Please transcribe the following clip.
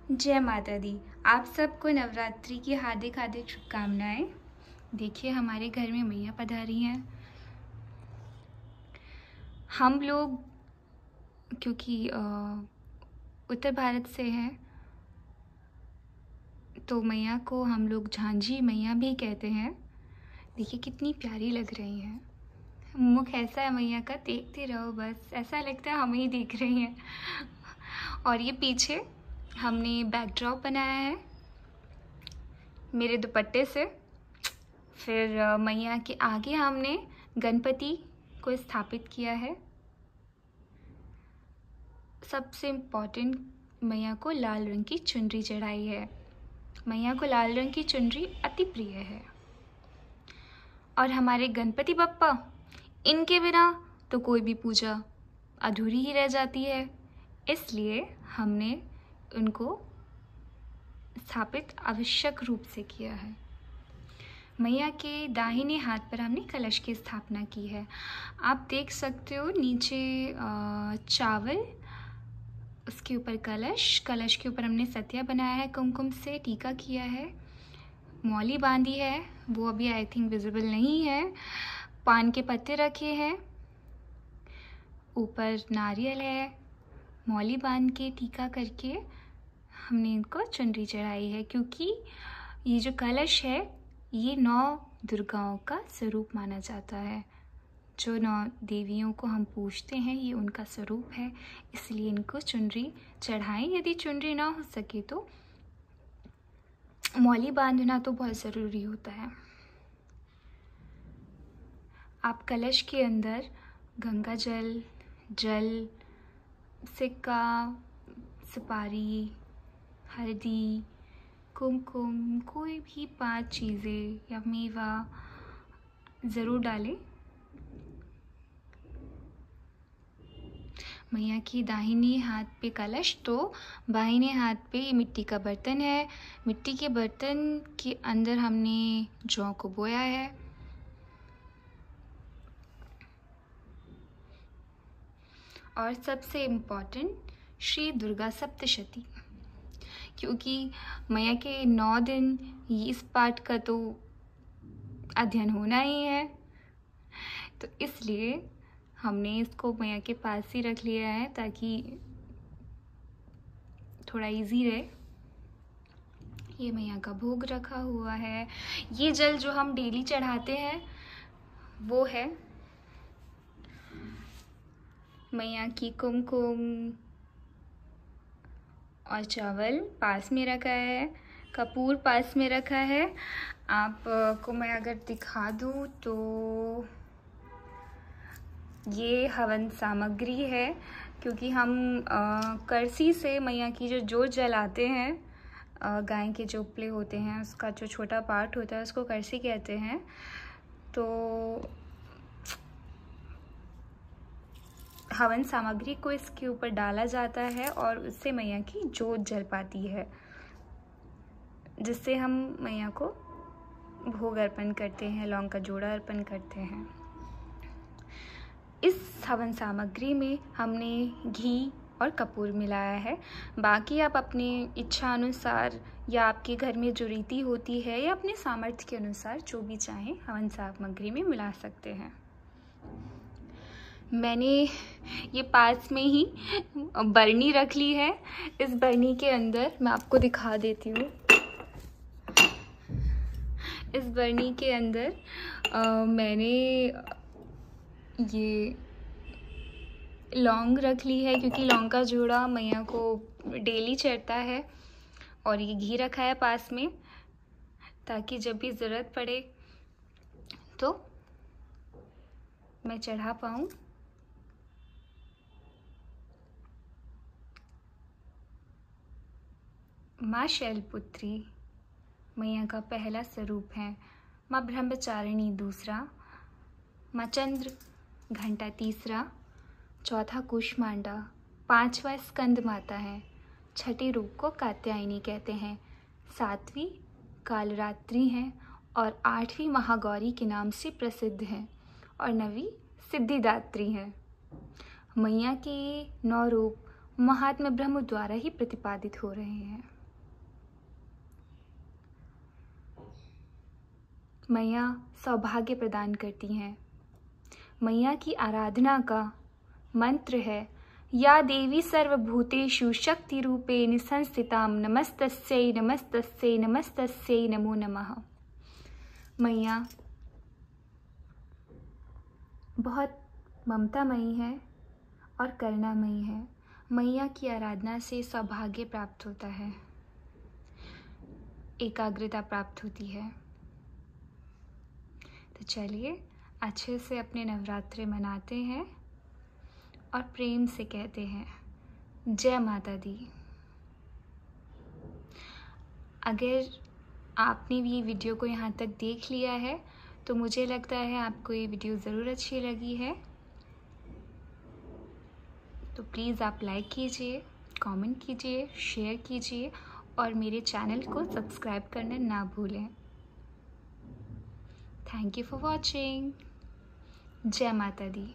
जय माता दी। आप सबको नवरात्रि की हार्दिक हार्दिक शुभकामनाएं। देखिए हमारे घर में मैया पधारी हैं। हम लोग क्योंकि उत्तर भारत से हैं तो मैया को हम लोग झांझी मैया भी कहते हैं। देखिए कितनी प्यारी लग रही हैं। मुख ऐसा है मैया का, देखते रहो बस, ऐसा लगता है हमें ही देख रही हैं। और ये पीछे हमने बैकड्रॉप बनाया है मेरे दुपट्टे से। फिर मैया के आगे हमने गणपति को स्थापित किया है। सबसे इम्पॉर्टेंट, मैया को लाल रंग की चुनरी चढ़ाई है। मैया को लाल रंग की चुनरी अति प्रिय है। और हमारे गणपति बप्पा, इनके बिना तो कोई भी पूजा अधूरी ही रह जाती है, इसलिए हमने उनको स्थापित आवश्यक रूप से किया है। मैया के दाहिने हाथ पर हमने कलश की स्थापना की है। आप देख सकते हो नीचे चावल, उसके ऊपर कलश, कलश के ऊपर हमने सतिया बनाया है, कुमकुम से टीका किया है, मौली बांधी है, वो अभी आई थिंक विजिबल नहीं है। पान के पत्ते रखे हैं, ऊपर नारियल है, मौली बांध के टीका करके हमने इनको चुनरी चढ़ाई है। क्योंकि ये जो कलश है ये 9 दुर्गाओं का स्वरूप माना जाता है। जो 9 देवियों को हम पूजते हैं ये उनका स्वरूप है, इसलिए इनको चुनरी चढ़ाएं। यदि चुनरी ना हो सके तो मौली बांधना तो बहुत ज़रूरी होता है। आप कलश के अंदर गंगा जल, जल, सिक्का, सुपारी, हल्दी, कुमकुम, कोई भी 5 चीज़ें या मेवा ज़रूर डालें। मैया की दाहिने हाथ पे कलश तो बाहिने हाथ पे मिट्टी का बर्तन है। मिट्टी के बर्तन के अंदर हमने जौ को बोया है। और सबसे इम्पॉर्टेंट श्री दुर्गा सप्तशती, क्योंकि मैया के 9 दिन इस पाठ का तो अध्ययन होना ही है, तो इसलिए हमने इसको मैया के पास ही रख लिया है ताकि थोड़ा इजी रहे। ये मैया का भोग रखा हुआ है। ये जल जो हम डेली चढ़ाते हैं वो है मैया की कुमकुम और चावल पास में रखा है, कपूर पास में रखा है। आपको मैं अगर दिखा दूँ तो ये हवन सामग्री है, क्योंकि हम करसी से मैया की जो जोत जलाते हैं, गाय के जो उपले होते हैं उसका जो छोटा पार्ट होता है उसको करसी कहते हैं। तो हवन सामग्री को इसके ऊपर डाला जाता है और उससे मैया की जोत जल पाती है, जिससे हम मैया को भोग अर्पण करते हैं, लौंग का जोड़ा अर्पण करते हैं। इस हवन सामग्री में हमने घी और कपूर मिलाया है। बाकी आप अपनी इच्छा अनुसार या आपके घर में जो रीति होती है या अपने सामर्थ्य के अनुसार जो भी चाहें हवन सामग्री में मिला सकते हैं। मैंने ये पास में ही बरनी रख ली है। इस बरनी के अंदर मैं आपको दिखा देती हूँ। इस बरनी के अंदर मैंने ये लौंग रख ली है, क्योंकि लौंग का जोड़ा मैया को डेली चढ़ता है। और ये घी रखा है पास में ताकि जब भी ज़रूरत पड़े तो मैं चढ़ा पाऊँ। माँ शैलपुत्री मैया का पहला स्वरूप है, माँ ब्रह्मचारिणी दूसरा, माँ चंद्र घंटा तीसरा, चौथा कुष्मांडा, 5वां स्कंद माता है, छठे रूप को कात्यायनी कहते हैं, 7वीं कालरात्रि हैं और 8वीं महागौरी के नाम से प्रसिद्ध हैं और 9वीं सिद्धिदात्री हैं। मैया के 9 रूप महात्मा ब्रह्म द्वारा ही प्रतिपादित हो रहे हैं। मैया सौभाग्य प्रदान करती हैं। मैया की आराधना का मंत्र है, या देवी सर्वभूतेषु शक्ति रूपेण संस्थितां नमस्तस्यै नमस्तस्यै नमस्तस्यै नमो नमः। मैया बहुत ममतामयी है और करुणामयी है। मैया की आराधना से सौभाग्य प्राप्त होता है, एकाग्रता प्राप्त होती है। तो चलिए अच्छे से अपने नवरात्रि मनाते हैं और प्रेम से कहते हैं जय माता दी। अगर आपने भी ये वीडियो को यहाँ तक देख लिया है तो मुझे लगता है आपको ये वीडियो ज़रूर अच्छी लगी है। तो प्लीज़ आप लाइक कीजिए, कमेंट कीजिए, शेयर कीजिए और मेरे चैनल को सब्सक्राइब करना ना भूलें। Thank you for watching. जय माता दी।